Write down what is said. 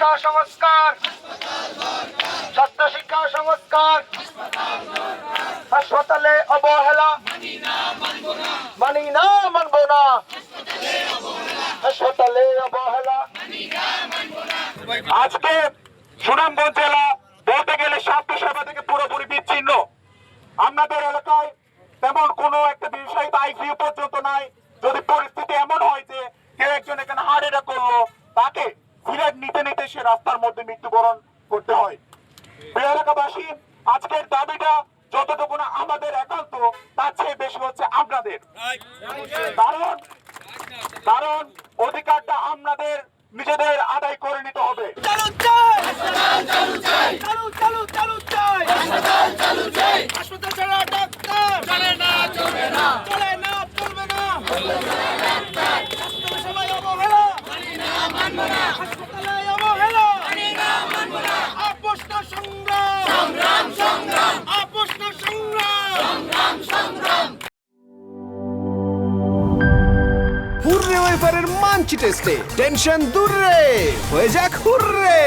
শিক্ষা সংস্কার, স্বাস্থ্য শিক্ষা সংস্কার, হাসপাতালে অবহেলা মানি না, মানব না, হাসপাতালে অবহেলা। আজকে সুনামগঞ্জ জেলা বলতে গেলে স্বাস্থ্য সেবা থেকে পুরোপুরি বিচ্ছিন্ন। আপনাদের এলাকায় তেমন কোনো একটা বিশেষায়িত আইসিইউ পর্যন্ত নাই। যদি পরিস্থিতি এমন হয় যে কেউ একজন এখানে হার্ট অ্যাটাক করলো, তাকে সিলেট নিতে নিতে সে রাস্তার মধ্যে মৃত্যুবরণ করতে হয়। প্রিয় এলাকাবাসী, আজকের দাবিটা যতটুকু না আমাদের একান্ত, তার চেয়ে বেশি হচ্ছে আপনাদের। কারণ অধিকারটা আপনাদের নিজেদের আদায় করে নিতে হবে। হুররে ওয়েফারের মানচি টেস্টে টেনশন দূর রে, হয়ে যাক হুররে।